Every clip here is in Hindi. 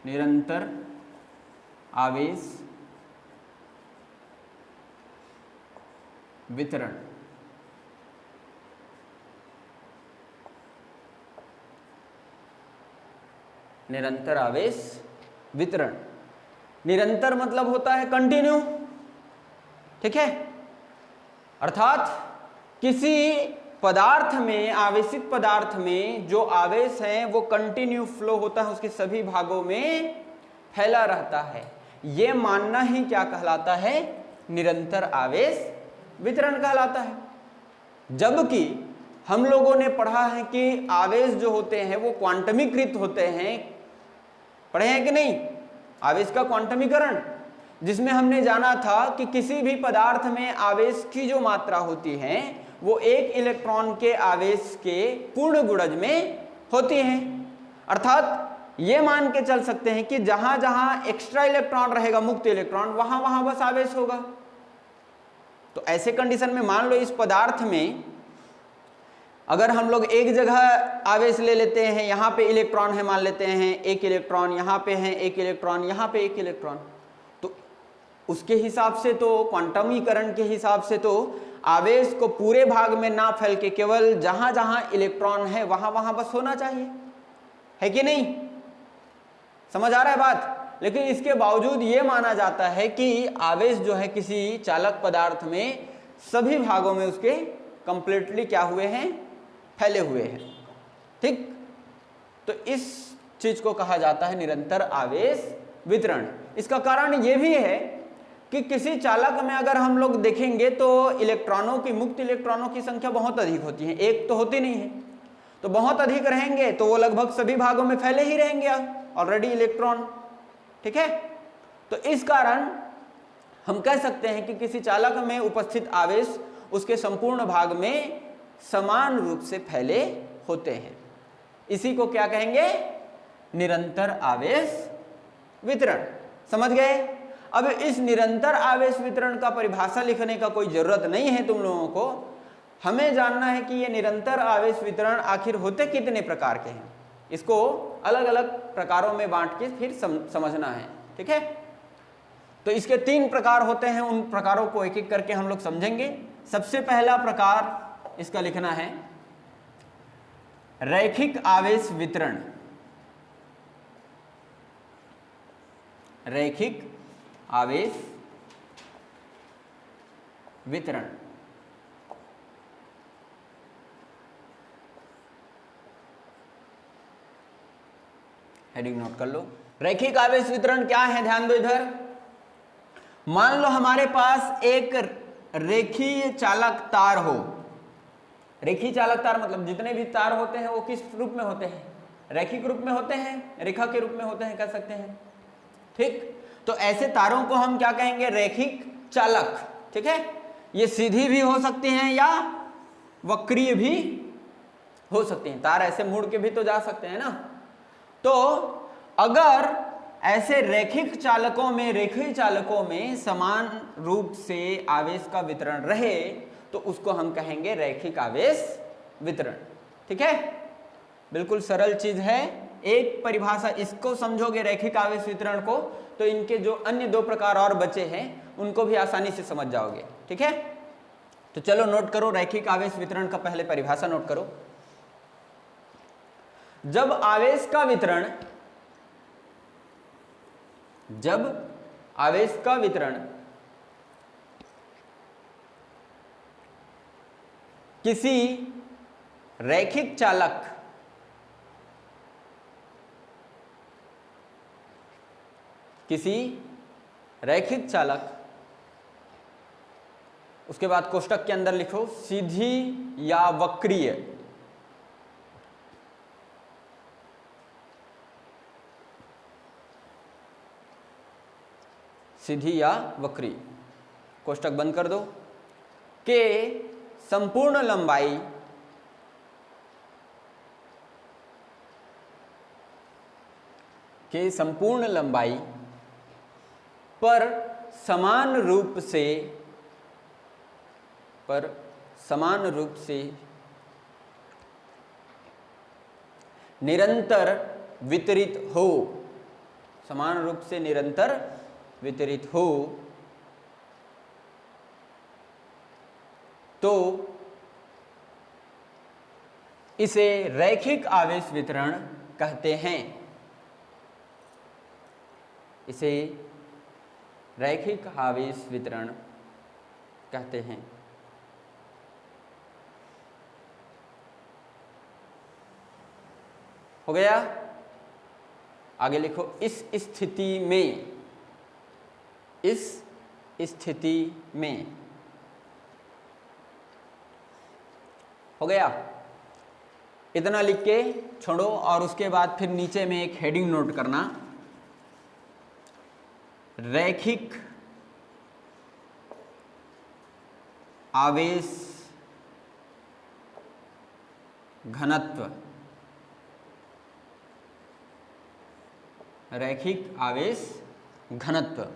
निरंतर आवेश वितरण। निरंतर आवेश वितरण, निरंतर मतलब होता है कंटिन्यू, ठीक है। अर्थात किसी पदार्थ में, आवेशित पदार्थ में जो आवेश है वो कंटिन्यू फ्लो होता है, उसके सभी भागों में फैला रहता है। ये मानना ही क्या कहलाता है? निरंतर आवेश वितरण कहलाता है। जबकि हम लोगों ने पढ़ा है कि आवेश जो होते हैं वो क्वांटमीकृत होते हैं, पढ़े हैं कि नहीं? आवेश का क्वांटमीकरण, जिसमें हमने जाना था कि किसी भी पदार्थ में आवेश की जो मात्रा होती है वो एक इलेक्ट्रॉन के आवेश के पूर्ण गुणज में होती है। अर्थात ये मान के चल सकते हैं कि जहां जहां एक्स्ट्रा इलेक्ट्रॉन रहेगा, मुक्त इलेक्ट्रॉन, वहां वहां बस आवेश होगा। तो ऐसे कंडीशन में मान लो इस पदार्थ में अगर हम लोग एक जगह आवेश ले लेते हैं, यहाँ पे इलेक्ट्रॉन है, मान लेते हैं एक इलेक्ट्रॉन, यहाँ पे है एक इलेक्ट्रॉन, यहाँ पे एक इलेक्ट्रॉन, तो उसके हिसाब से तो, क्वांटमीकरण के हिसाब से तो आवेश को पूरे भाग में ना फैल के केवल जहां जहां इलेक्ट्रॉन है वहां वहां बस होना चाहिए, है कि नहीं? समझ आ रहा है बात? लेकिन इसके बावजूद ये माना जाता है कि आवेश जो है किसी चालक पदार्थ में सभी भागों में उसके कंप्लीटली क्या हुए हैं? फैले हुए हैं, ठीक। तो इस चीज को कहा जाता है निरंतर आवेश वितरण। इसका कारण यह भी है कि किसी चालक में अगर हम लोग देखेंगे तो इलेक्ट्रॉनों की, मुक्त इलेक्ट्रॉनों की संख्या बहुत अधिक होती है, एक तो होती नहीं है, तो बहुत अधिक रहेंगे तो वो लगभग सभी भागों में फैले ही रहेंगे ऑलरेडी इलेक्ट्रॉन, ठीक है। तो इस कारण हम कह सकते हैं कि किसी चालक में उपस्थित आवेश उसके संपूर्ण भाग में समान रूप से फैले होते हैं। इसी को क्या कहेंगे? निरंतर आवेश वितरण। समझ गए? अब इस निरंतर आवेश वितरण का परिभाषा लिखने का कोई जरूरत नहीं है तुम लोगों को। हमें जानना है कि ये निरंतर आवेश वितरण आखिर होते कितने प्रकार के हैं, इसको अलग अलग प्रकारों में बांट के फिर समझना है, ठीक है। तो इसके 3 प्रकार होते हैं, उन प्रकारों को एक एक करके हम लोग समझेंगे। सबसे पहला प्रकार इसका लिखना है रैखिक आवेश वितरण। रैखिक आवेश वितरण। हेडिंग नोट कर लो। रैखिक आवेश वितरण क्या है? ध्यान दो इधर। मान लो हमारे पास एक रेखीय चालक तार हो। रेखीय चालक तार मतलब जितने भी तार होते हैं वो किस रूप में होते हैं? रैखिक रूप में होते हैं, रेखा के रूप में होते हैं, कह सकते हैं, ठीक। तो ऐसे तारों को हम क्या कहेंगे? रैखिक चालक, ठीक है। ये सीधी भी हो सकती हैं या वक्रीय भी हो सकती हैं। तार ऐसे मुड़ के भी तो जा सकते हैं ना। तो अगर ऐसे रैखिक चालकों में, रेखीय चालकों में समान रूप से आवेश का वितरण रहे तो उसको हम कहेंगे रैखिक आवेश वितरण, ठीक है। बिल्कुल सरल चीज है। एक परिभाषा इसको समझोगे रैखिक आवेश वितरण को, तो इनके जो अन्य 2 प्रकार और बचे हैं उनको भी आसानी से समझ जाओगे, ठीक है। तो चलो नोट करो, रैखिक आवेश वितरण का पहले परिभाषा नोट करो। जब आवेश का वितरण किसी रैखिक चालक, उसके बाद कोष्टक के अंदर लिखो सीधी या वक्रीय, सीधी या वक्रीय, कोष्टक बंद कर दो, के संपूर्ण लंबाई पर समान रूप से निरंतर वितरित हो। समान रूप से निरंतर वितरित हो तो इसे रैखिक आवेश वितरण कहते हैं। इसे रैखिक आवेश वितरण कहते हैं। हो गया? आगे लिखो, इस स्थिति में हो गया। इतना लिख के छोड़ो और उसके बाद फिर नीचे में एक हेडिंग नोट करना, रैखिक आवेश घनत्व। रैखिक आवेश घनत्व,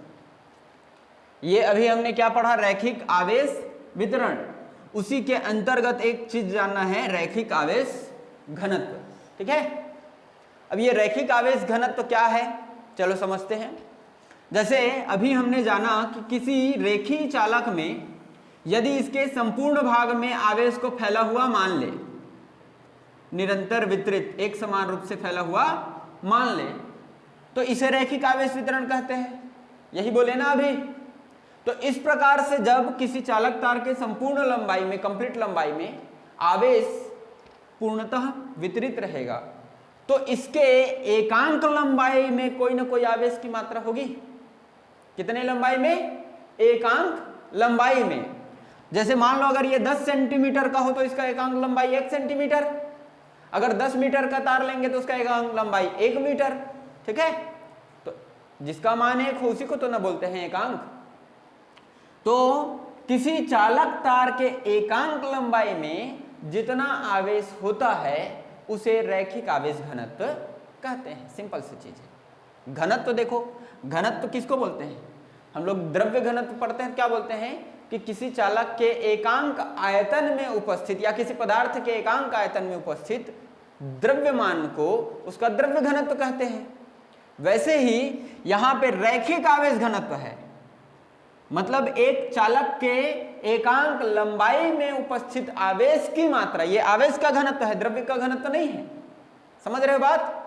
ये अभी हमने क्या पढ़ा? रैखिक आवेश वितरण। उसी के अंतर्गत एक चीज जानना है, रैखिक आवेश घनत्व। ठीक है? अब ये रैखिक आवेश घनत्व क्या है, चलो समझते हैं। जैसे अभी हमने जाना कि किसी रेखीय चालक में यदि इसके संपूर्ण भाग में आवेश को फैला हुआ मान ले, निरंतर वितरित एक समान रूप से फैला हुआ मान ले, तो इसे रैखिक आवेश वितरण कहते हैं। यही बोले ना अभी। तो इस प्रकार से जब किसी चालक तार के संपूर्ण लंबाई में, कंप्लीट लंबाई में आवेश पूर्णतः वितरित रहेगा तो इसके एकांक लंबाई में कोई ना कोई आवेश की मात्रा होगी। कितने लंबाई में? एकांक लंबाई में। जैसे मान लो अगर ये 10 सेंटीमीटर का हो तो इसका एकांक लंबाई 1 सेंटीमीटर। अगर 10 मीटर का तार लेंगे तो उसका एकांक लंबाई 1 मीटर। ठीक है? तो जिसका मान 1 हो उसी को तो ना बोलते हैं एकांक। तो किसी चालक तार के एकांक लंबाई में जितना आवेश होता है उसे रैखिक आवेश घनत्व कहते हैं। सिंपल सी चीज है। घनत्व देखो, घनत्व किसको बोलते हैं? हम लोग द्रव्य घनत्व पढ़ते हैं, क्या बोलते हैं कि किसी चालक के एकांक आयतन में उपस्थित या किसी पदार्थ के एकांक आयतन में उपस्थित द्रव्यमान को उसका द्रव्य घनत्व कहते हैं। वैसे ही यहां पे रैखिक आवेश घनत्व है, मतलब एक चालक के एकांक लंबाई में उपस्थित आवेश की मात्रा, ये आवेश का घनत्व है, द्रव्य का घनत्व नहीं है। समझ रहे हो बात?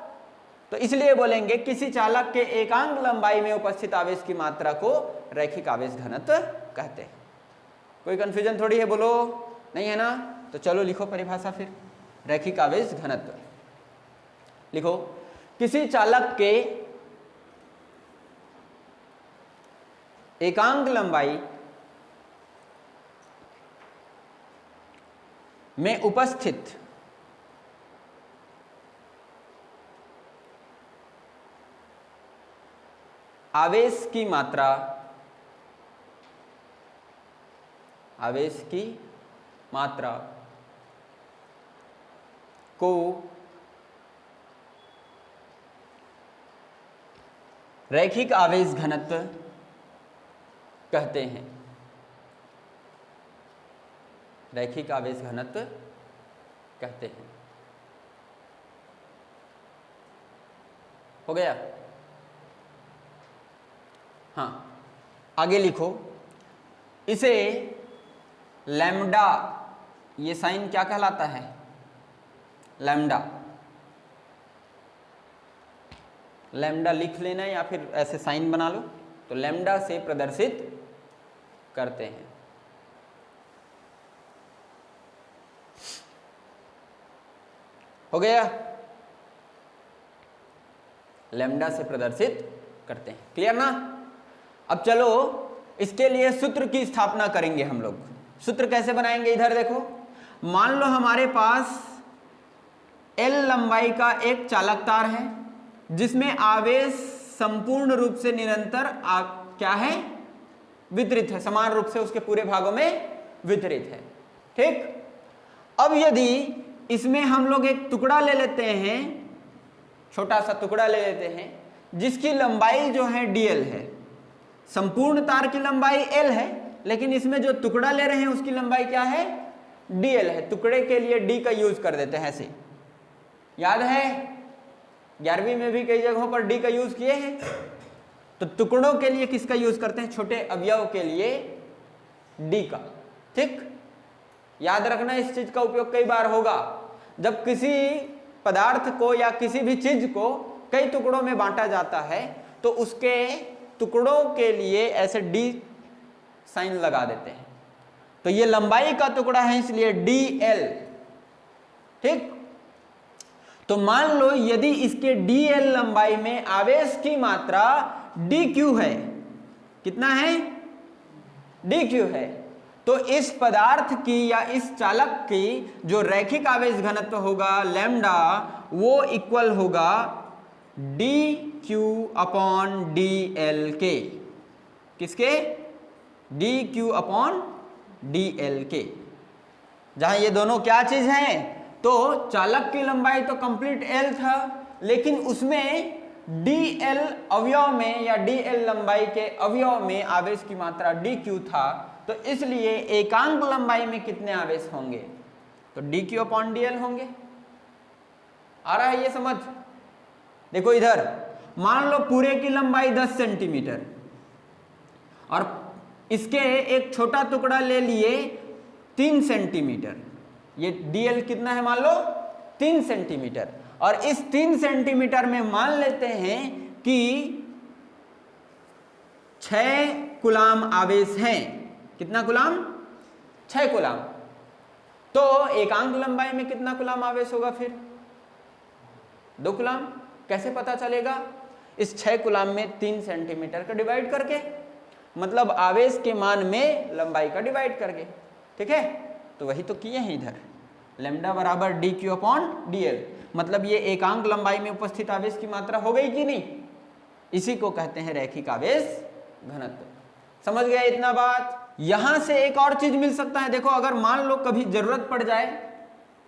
तो इसलिए बोलेंगे किसी चालक के एकांक लंबाई में उपस्थित आवेश की मात्रा को रैखिक आवेश घनत्व कहते हैं। कोई कंफ्यूजन थोड़ी है? बोलो नहीं है ना? तो चलो लिखो परिभाषा फिर। रैखिक आवेश घनत्व लिखो, किसी चालक के एकांक लंबाई में उपस्थित आवेश की मात्रा, आवेश की मात्रा को रैखिक आवेश घनत्व कहते हैं। रैखिक आवेश घनत्व कहते हैं। हो गया? हाँ, आगे लिखो, इसे लैम्डा, ये साइन क्या कहलाता है? लैम्डा। लैम्डा लिख लेना या फिर ऐसे साइन बना लो। तो लैम्डा से प्रदर्शित करते हैं। हो गया? लैम्डा से प्रदर्शित करते हैं। क्लियर ना? अब चलो इसके लिए सूत्र की स्थापना करेंगे हम लोग। सूत्र कैसे बनाएंगे? इधर देखो, मान लो हमारे पास L लंबाई का एक चालक तार है जिसमें आवेश संपूर्ण रूप से निरंतर क्या है? वितरित है, समान रूप से उसके पूरे भागों में वितरित है। ठीक? अब यदि इसमें हम लोग एक टुकड़ा ले लेते हैं, छोटा सा टुकड़ा ले लेते हैं जिसकी लंबाई जो है dl है, संपूर्ण तार की लंबाई l है, लेकिन इसमें जो टुकड़ा ले रहे हैं उसकी लंबाई क्या है? dl है। टुकड़े के लिए d का यूज कर देते हैं ऐसे, याद है? 11वीं में भी कई जगहों पर डी का यूज किए हैं। तो टुकड़ों के लिए किसका यूज करते हैं? छोटे अवयव के लिए डी का। ठीक, याद रखना इस चीज का उपयोग कई बार होगा। जब किसी पदार्थ को या किसी भी चीज को कई टुकड़ों में बांटा जाता है तो उसके टुकड़ों के लिए ऐसे डी साइन लगा देते हैं। तो ये लंबाई का टुकड़ा है इसलिए डी एल। ठीक, तो मान लो यदि इसके डी एल लंबाई में आवेश की मात्रा डी क्यू है, कितना है? डी क्यू है, तो इस पदार्थ की या इस चालक की जो रैखिक आवेश घनत्व होगा लैम्डा, वो इक्वल होगा D Q upon D L के। किसके? D Q upon D L के। जहां ये दोनों क्या चीज हैं? तो चालक की लंबाई तो कंप्लीट एल था, लेकिन उसमें डी एल अवयव में या डी एल लंबाई के अवयव में आवेश की मात्रा डी क्यू था, तो इसलिए एकांक लंबाई में कितने आवेश होंगे? तो D Q upon D L होंगे। आ रहा है ये समझ? देखो इधर मान लो पूरे की लंबाई 10 सेंटीमीटर और इसके एक छोटा टुकड़ा ले लिए 3 सेंटीमीटर। ये डीएल कितना है? मान लो 3 सेंटीमीटर। और इस 3 सेंटीमीटर में मान लेते हैं कि 6 कूलाम आवेश हैं। कितना कूलाम? 6 कूलाम। तो एकांक लंबाई में कितना कूलाम आवेश होगा फिर? 2 कूलाम। कैसे पता चलेगा? इस 6 कूलाम में 3 सेंटीमीटर का डिवाइड करके, मतलब आवेश के मान में लंबाई का डिवाइड करके। ठीक है, तो वही तो किए हैं इधर। लैम्डा बराबर D Q upon D L, मतलब ये एकांक लंबाई में उपस्थित आवेश की मात्रा हो गई कि नहीं? इसी को कहते हैं रैखिक आवेश घनत्व। समझ गया इतना बात? यहां से एक और चीज मिल सकता है। देखो अगर मान लो कभी जरूरत पड़ जाए,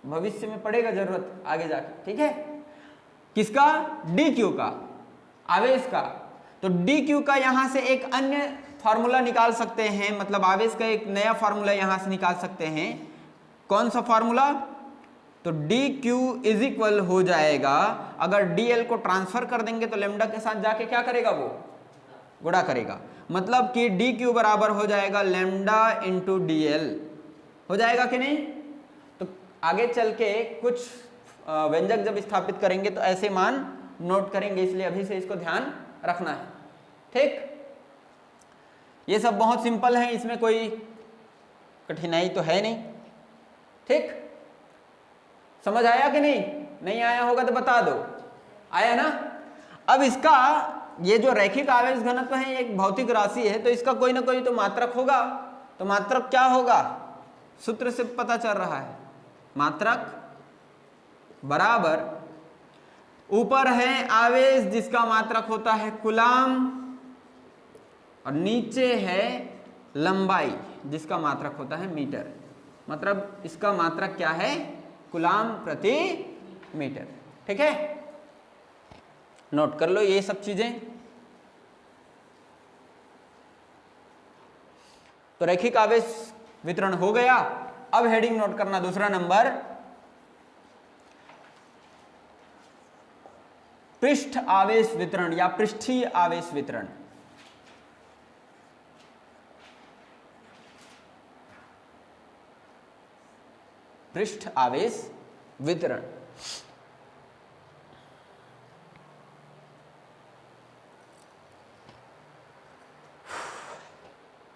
भविष्य में पड़ेगा जरूरत आगे जाके, ठीक है, किसका? डी क्यू का, आवेश का। तो डी क्यू का यहां से एक अन्य फॉर्मूला निकाल सकते हैं, मतलब आवेश का एक नया फॉर्मूला यहां से निकाल सकते हैं। कौन सा फॉर्मूला? तो डी क्यू इज इक्वल हो जाएगा, अगर डी एल को ट्रांसफर कर देंगे तो लेमडा के साथ जाके क्या करेगा? वो गुणा करेगा। मतलब कि डी क्यू बराबर हो जाएगा लैम्डा इंटू डी एल। हो जाएगा कि नहीं? तो आगे चल के कुछ व्यंजक जब स्थापित करेंगे तो ऐसे मान नोट करेंगे, इसलिए अभी से इसको ध्यान रखना है। ठीक, ये सब बहुत सिंपल है, इसमें कोई कठिनाई तो है नहीं। ठीक, समझ आया कि नहीं? नहीं आया होगा तो बता दो। आया ना? अब इसका ये जो रैखिक आवेश घनत्व है, एक भौतिक राशि है, तो इसका कोई ना कोई तो मात्रक होगा। तो मात्रक क्या होगा? सूत्र से पता चल रहा है। मात्रक बराबर ऊपर है आवेश जिसका मात्रक होता है कूलाम, और नीचे है लंबाई जिसका मात्रक होता है मीटर। मतलब इसका मात्रक क्या है? कूलाम प्रति मीटर। ठीक है, नोट कर लो ये सब चीजें। तो रैखिक आवेश वितरण हो गया। अब हेडिंग नोट करना, दूसरा नंबर, पृष्ठ आवेश वितरण या पृष्ठीय आवेश वितरण। पृष्ठ आवेश वितरण।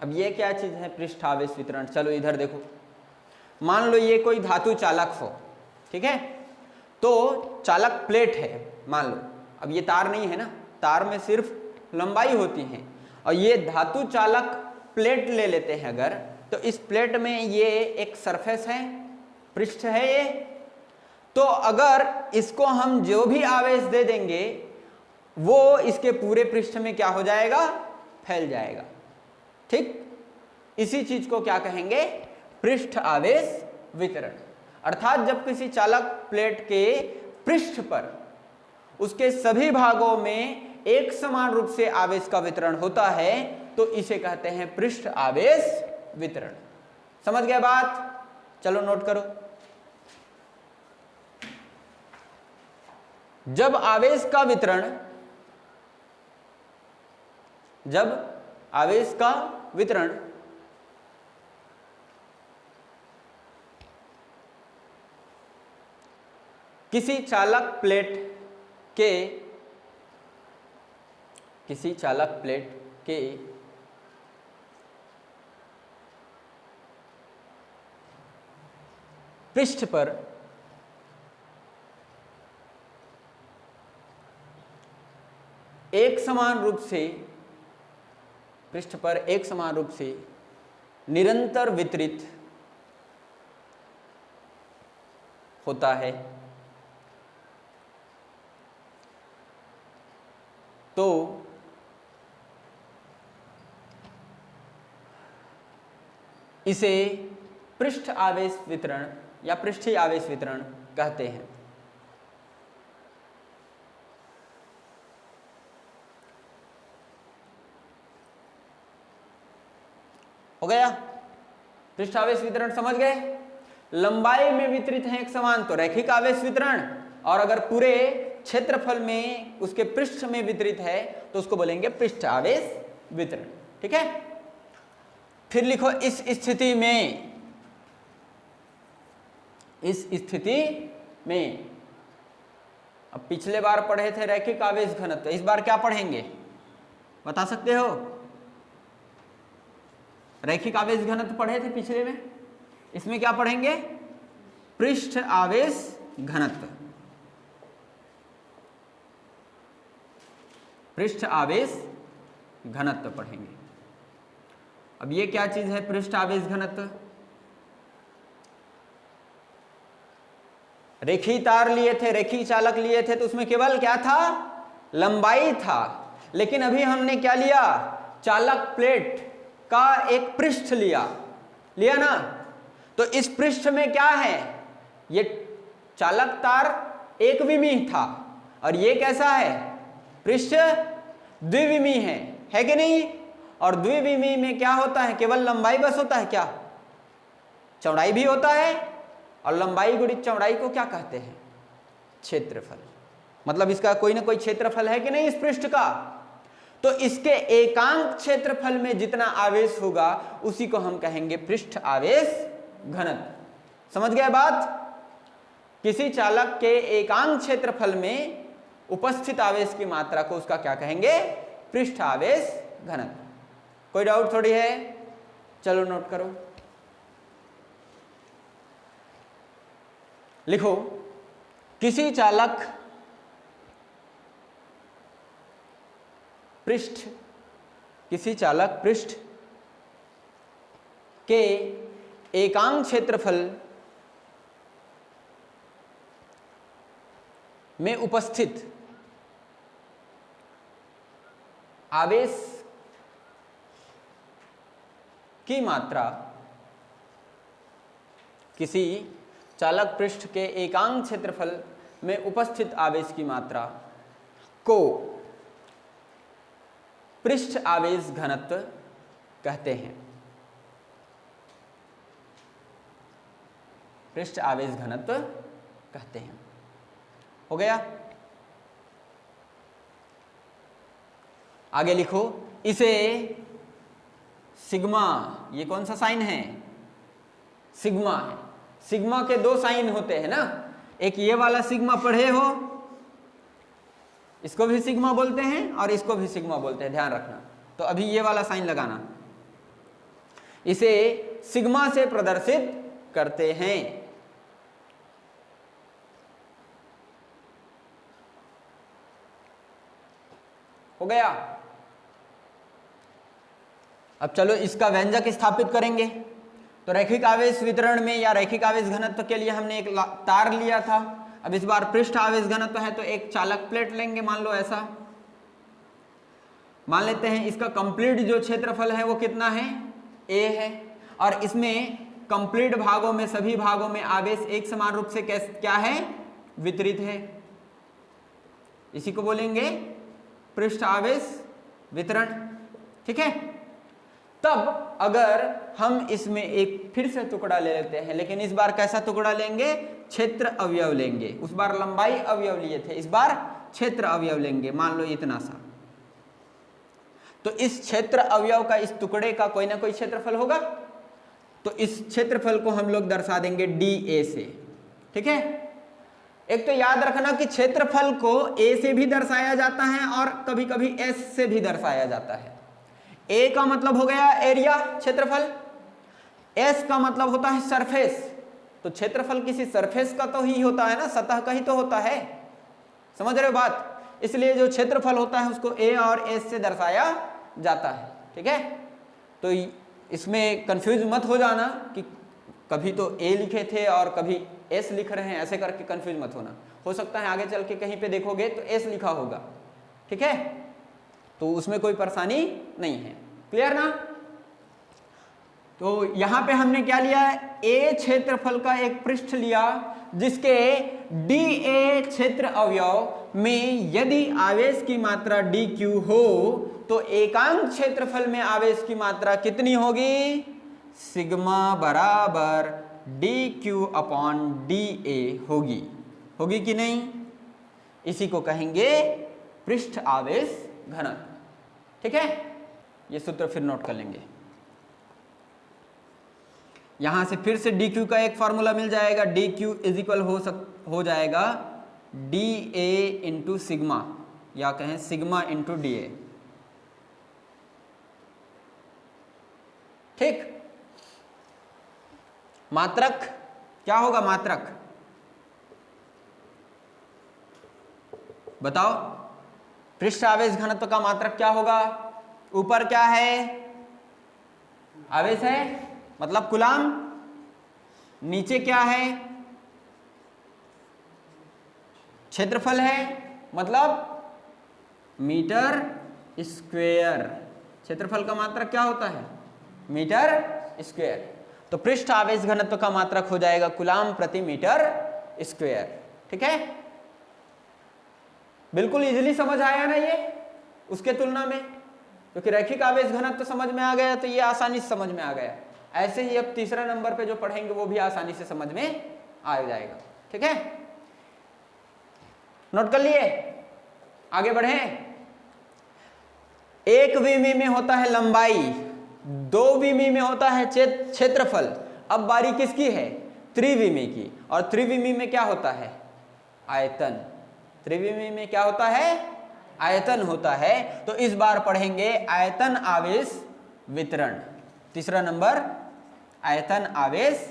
अब ये क्या चीज है पृष्ठ आवेश वितरण? चलो इधर देखो, मान लो ये कोई धातु चालक हो, ठीक है, तो चालक प्लेट है मान लो। अब ये तार नहीं है ना, तार में सिर्फ लंबाई होती है, और ये धातु चालक प्लेट ले लेते हैं अगर, तो इस प्लेट में ये एक सरफेस है, पृष्ठ है ये। तो अगर इसको हम जो भी आवेश दे देंगे वो इसके पूरे पृष्ठ में क्या हो जाएगा? फैल जाएगा। ठीक, इसी चीज को क्या कहेंगे? पृष्ठ आवेश वितरण। अर्थात जब किसी चालक प्लेट के पृष्ठ पर उसके सभी भागों में एक समान रूप से आवेश का वितरण होता है तो इसे कहते हैं पृष्ठ आवेश वितरण। समझ गए बात? चलो नोट करो। जब आवेश का वितरण किसी चालक प्लेट के पृष्ठ पर एक समान रूप से निरंतर वितरित होता है तो इसे पृष्ठ आवेश वितरण या पृष्ठीय आवेश वितरण कहते हैं। हो गया? पृष्ठ आवेश वितरण समझ गए? लंबाई में वितरित है एक समान तो रैखिक आवेश वितरण, और अगर पूरे क्षेत्रफल में उसके पृष्ठ में वितरित है तो उसको बोलेंगे पृष्ठ आवेश वितरण। ठीक है? फिर लिखो इस स्थिति में अब पिछले बार पढ़े थे रैखिक आवेश घनत्व, इस बार क्या पढ़ेंगे बता सकते हो? रैखिक आवेश घनत्व पढ़े थे पिछले में, इसमें क्या पढ़ेंगे? पृष्ठ आवेश घनत्व। पृष्ठ आवेश घनत्व पढ़ेंगे। अब ये क्या चीज है पृष्ठ आवेश घनत्व? रेखीय तार लिए थे, रेखीय चालक लिए थे तो उसमें केवल क्या था? लंबाई था। लेकिन अभी हमने क्या लिया? चालक प्लेट का एक पृष्ठ लिया ना। तो इस पृष्ठ में क्या है? ये चालक तार एक विमीय था और ये कैसा है? पृष्ठ द्विविमीय है कि नहीं? और द्विविमीय में क्या होता है? केवल लंबाई बस होता है क्या? चौड़ाई भी होता है, और लंबाई गुणित चौड़ाई को क्या कहते हैं? क्षेत्रफल। मतलब इसका कोई ना कोई क्षेत्रफल है कि नहीं इस पृष्ठ का? तो इसके एकांक क्षेत्रफल में जितना आवेश होगा उसी को हम कहेंगे पृष्ठ आवेश घनत्व। समझ गए बात? किसी चालक के एकांक क्षेत्रफल में उपस्थित आवेश की मात्रा को उसका क्या कहेंगे? पृष्ठ आवेश घनत्व। कोई डाउट थोड़ी है? चलो नोट करो, लिखो किसी चालक पृष्ठ के एकांक क्षेत्रफल में उपस्थित आवेश की मात्रा, किसी चालक पृष्ठ के एकांक क्षेत्रफल में उपस्थित आवेश की मात्रा को पृष्ठ आवेश घनत्व कहते हैं। पृष्ठ आवेश घनत्व कहते हैं। हो गया? आगे लिखो, इसे सिग्मा, ये कौन सा साइन है? सिग्मा है। सिग्मा के दो साइन होते हैं ना, एक ये वाला सिग्मा पढ़े हो, इसको भी सिग्मा बोलते हैं और इसको भी सिग्मा बोलते हैं, ध्यान रखना। तो अभी ये वाला साइन लगाना, इसे सिग्मा से प्रदर्शित करते हैं। हो गया? अब चलो इसका व्यंजक स्थापित करेंगे। तो रैखिक आवेश वितरण में या रैखिक आवेश घनत्व के लिए हमने एक तार लिया था। अब इस बार पृष्ठ आवेश घनत्व है तो एक चालक प्लेट लेंगे, मान लो ऐसा मान लेते हैं। इसका कंप्लीट जो क्षेत्रफल है वो कितना है? a है, और इसमें कंप्लीट भागों में, सभी भागों में आवेश एक समान रूप से क्या है? वितरित है। इसी को बोलेंगे पृष्ठ आवेश वितरण। ठीक है? तब अगर हम इसमें एक फिर से टुकड़ा ले लेते हैं, लेकिन इस बार कैसा टुकड़ा लेंगे? क्षेत्र अवयव लेंगे। उस बार लंबाई अवयव लिए थे, इस बार क्षेत्र अवयव लेंगे। मान लो इतना सा, तो इस क्षेत्र अवयव का इस टुकड़े का कोई ना कोई क्षेत्रफल होगा, तो इस क्षेत्रफल को हम लोग दर्शा देंगे dA से। ठीक है, एक तो याद रखना कि क्षेत्रफल को a से भी दर्शाया जाता है और कभी कभी s से भी दर्शाया जाता है। a का मतलब हो गया एरिया, क्षेत्रफल। s का मतलब होता है सरफेस। तो क्षेत्रफल किसी सरफेस का तो ही होता है ना, सतह का ही तो होता है। समझ रहे हो बात? इसलिए जो क्षेत्रफल होता है उसको a और s से दर्शाया जाता है। ठीक है, तो इसमें कंफ्यूज मत हो जाना कि कभी तो a लिखे थे और कभी s लिख रहे हैं, ऐसे करके कंफ्यूज मत होना। हो सकता है आगे चल के कहीं पे देखोगे तो s लिखा होगा। ठीक है, तो उसमें कोई परेशानी नहीं है। क्लियर ना? तो यहां पे हमने क्या लिया है? a क्षेत्रफल का एक पृष्ठ लिया जिसके dA क्षेत्र अवयव में यदि आवेश की मात्रा dq हो तो एकांक क्षेत्रफल में आवेश की मात्रा कितनी होगी? सिग्मा बराबर dq अपॉन dA होगी। होगी कि नहीं? इसी को कहेंगे पृष्ठ आवेश घनत्व। ठीक है, ये सूत्र फिर नोट कर लेंगे। यहां से फिर से dq का एक फॉर्मूला मिल जाएगा। dq इज इक्वल हो जाएगा dA इंटू सिग्मा, या कहें सिग्मा इंटू dA। ठीक, मात्रक क्या होगा? मात्रक बताओ, पृष्ठ आवेश घनत्व का मात्रक क्या होगा? ऊपर क्या है? आवेश है, मतलब कूलाम। नीचे क्या है? क्षेत्रफल है, मतलब मीटर स्क्वायर। क्षेत्रफल का मात्रक क्या होता है? Metre square. तो पृष्ठ आवेश घनत्व का मात्रक हो जाएगा कूलाम प्रति मीटर स्क्वायर। ठीक है, बिल्कुल इजीली समझ आया ना ये उसके तुलना में, क्योंकि रैखिक आवेश घनत्व समझ में आ गया तो ये आसानी से समझ में आ गया। ऐसे ही अब तीसरा नंबर पे जो पढ़ेंगे वो भी आसानी से समझ में आ जाएगा। ठीक है, नोट कर लिए? आगे बढ़े। 1 विमी में होता है लंबाई, 2 विमी में होता है क्षेत्रफल। अब बारी किसकी है? त्रिविमी की। और त्रिविमी में क्या होता है? आयतन। त्रिविमी में क्या होता है? आयतन होता है। तो इस बार पढ़ेंगे आयतन आवेश वितरण। तीसरा नंबर, आयतन आवेश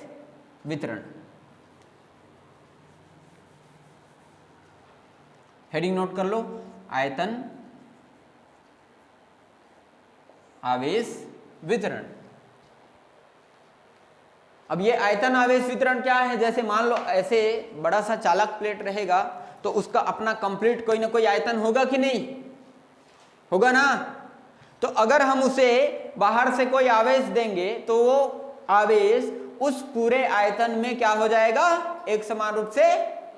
वितरण। हेडिंग नोट कर लो, आयतन आवेश वितरण। अब ये आयतन आवेश वितरण क्या है? जैसे मान लो ऐसे बड़ा सा चालक प्लेट रहेगा तो उसका अपना कंप्लीट कोई ना कोई आयतन होगा कि नहीं? होगा ना। तो अगर हम उसे बाहर से कोई आवेश देंगे तो वो आवेश उस पूरे आयतन में क्या हो जाएगा? एक समान रूप से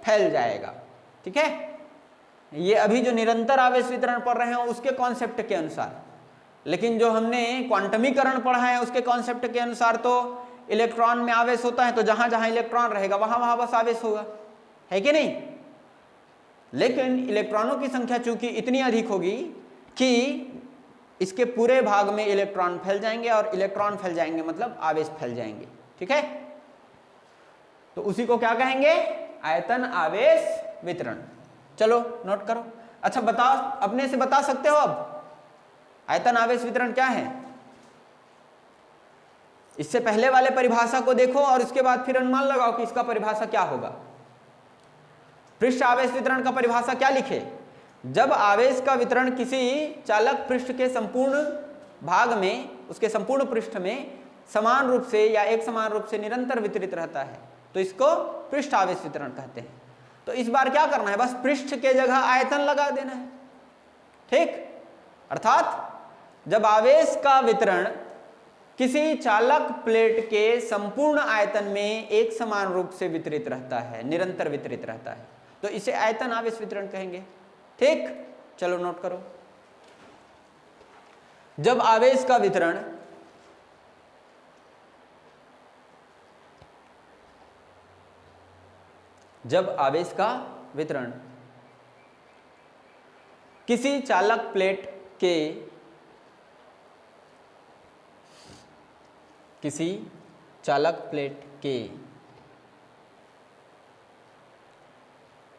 फैल जाएगा। ठीक है, ये अभी जो निरंतर आवेश वितरण पढ़ रहे हैं उसके कॉन्सेप्ट के अनुसार, लेकिन जो हमने क्वांटमीकरण पढ़ा है उसके कॉन्सेप्ट के अनुसार तो इलेक्ट्रॉन में आवेश होता है, तो जहां जहां इलेक्ट्रॉन रहेगा वहां वहां बस आवेश होगा, है कि नहीं? लेकिन इलेक्ट्रॉनों की संख्या चूंकि इतनी अधिक होगी कि इसके पूरे भाग में इलेक्ट्रॉन फैल जाएंगे, और इलेक्ट्रॉन फैल जाएंगे मतलब आवेश फैल जाएंगे। ठीक है, तो उसी को क्या कहेंगे? आयतन आवेश वितरण। चलो नोट करो। अच्छा बताओ, अपने से बता सकते हो अब आयतन आवेश वितरण क्या है? इससे पहले वाले परिभाषा को देखो और उसके बाद फिर अनुमान लगाओ कि इसका परिभाषा क्या होगा। पृष्ठ आवेश वितरण का परिभाषा क्या लिखे? जब आवेश का वितरण किसी चालक पृष्ठ के संपूर्ण भाग में, उसके संपूर्ण पृष्ठ में समान रूप से या एक समान रूप से निरंतर वितरित रहता है तो इसको पृष्ठ आवेश वितरण कहते हैं। तो इस बार क्या करना है? बस पृष्ठ के जगह आयतन लगा देना है। ठीक, अर्थात जब आवेश का वितरण किसी चालक प्लेट के संपूर्ण आयतन में एक समान रूप से वितरित रहता है, निरंतर वितरित रहता है, तो इसे आयतन आवेश वितरण कहेंगे। ठीक, चलो नोट करो। जब आवेश का वितरण जब आवेश का वितरण किसी चालक प्लेट के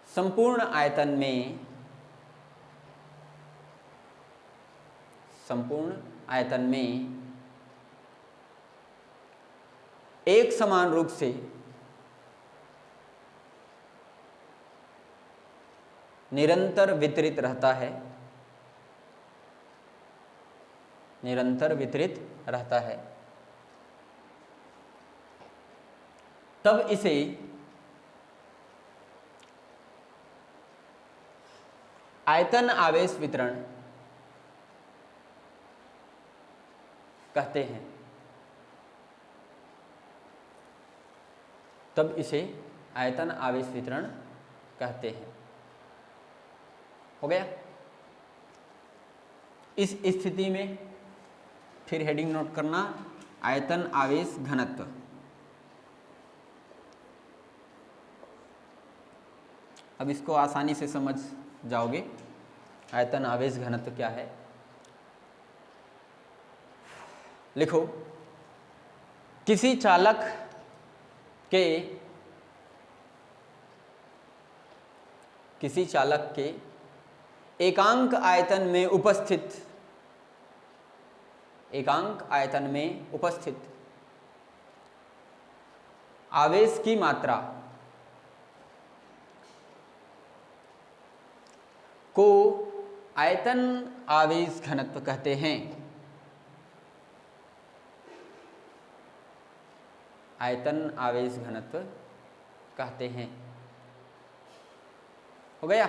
संपूर्ण आयतन में एक समान रूप से निरंतर वितरित रहता है तब इसे आयतन आवेश वितरण कहते हैं। तब इसे आयतन आवेश वितरण कहते हैं। हो गया। इस स्थिति में फिर हेडिंग नोट करना, आयतन आवेश घनत्व। अब इसको आसानी से समझ जाओगे, आयतन आवेश घनत्व क्या है। लिखो, किसी चालक के एकांक आयतन में उपस्थित आवेश की मात्रा को आयतन आवेश घनत्व कहते हैं। आयतन आवेश घनत्व कहते हैं। हो गया।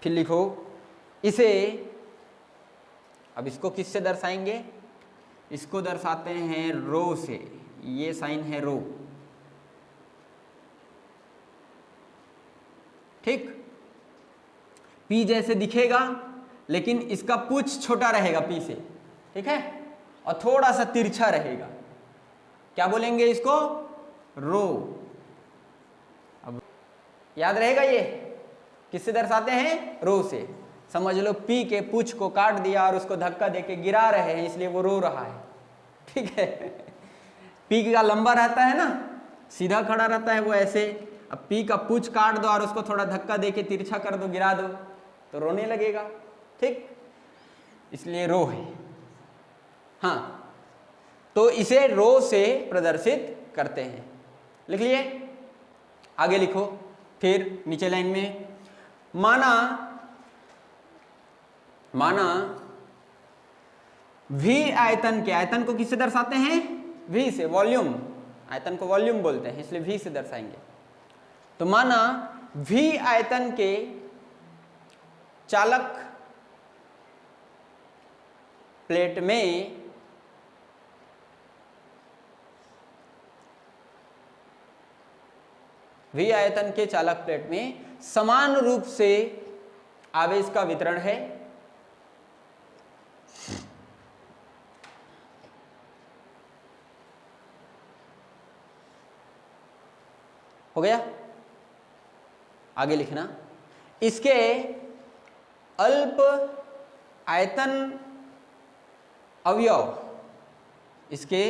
फिर लिखो इसे, अब इसको किससे दर्शाएंगे? इसको दर्शाते हैं रो से। ये साइन है रो, ठीक। पी जैसे दिखेगा लेकिन इसका पूछ छोटा रहेगा पी से, ठीक है, और थोड़ा सा तिरछा रहेगा। क्या बोलेंगे इसको? रो। अब याद रहेगा ये किससे दर्शाते हैं? रो से। समझ लो पी के पूछ को काट दिया और उसको धक्का देके गिरा रहे हैं, इसलिए वो रो रहा है, ठीक है। पी का लंबा रहता है ना, सीधा खड़ा रहता है वो ऐसे। अब पी का पूछ काट दो और उसको थोड़ा धक्का देके तिरछा कर दो, गिरा दो, तो रोने लगेगा, ठीक, इसलिए रो है। हाँ, तो इसे रो से प्रदर्शित करते हैं। लिख लिए? आगे लिखो फिर नीचे लाइन में, माना V आयतन के, आयतन को किससे दर्शाते हैं? V से, वॉल्यूम। आयतन को वॉल्यूम बोलते हैं, इसलिए V से दर्शाएंगे। तो माना V आयतन के चालक प्लेट में V आयतन के चालक प्लेट में समान रूप से आवेश का वितरण है। हो गया। आगे लिखना, इसके अल्प आयतन अवयव, इसके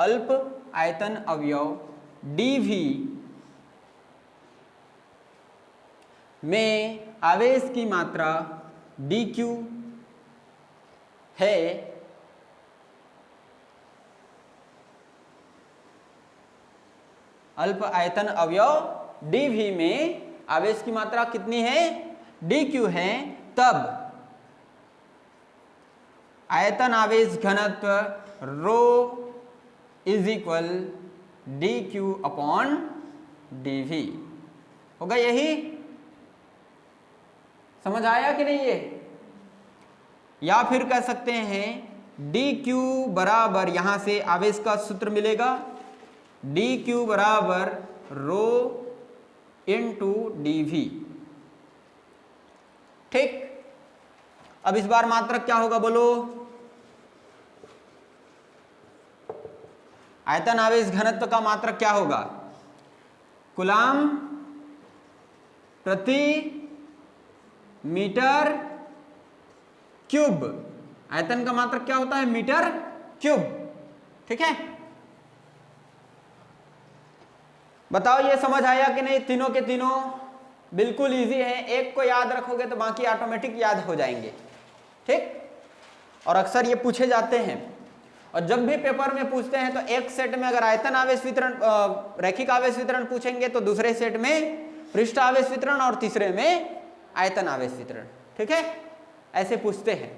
अल्प आयतन अवयव dV में आवेश की मात्रा dQ है। अल्प आयतन अवयव dV में आवेश की मात्रा कितनी है? dQ है। तब आयतन आवेश घनत्व rho is equal dQ upon dV होगा। यही समझ आया कि नहीं ये? या फिर कह सकते हैं dQ बराबर, यहां से आवेश का सूत्र मिलेगा, dQ बराबर रो इंटू dV, ठीक। अब इस बार मात्रक क्या होगा बोलो? आयतन आवेश घनत्व का मात्रक क्या होगा? कूलाम प्रति मीटर क्यूब। आयतन का मात्रक क्या होता है? Metre cube. ठीक है, बताओ ये समझ आया कि नहीं? तीनों के तीनों बिल्कुल इजी है, एक को याद रखोगे तो बाकी ऑटोमेटिक याद हो जाएंगे। ठीक, और अक्सर ये पूछे जाते हैं, और जब भी पेपर में पूछते हैं तो एक सेट में अगर आयतन आवेश वितरण, रैखिक आवेश वितरण पूछेंगे तो दूसरे सेट में पृष्ठ आवेश वितरण और तीसरे में आयतन आवेश वितरण। ठीक है, ऐसे पूछते हैं।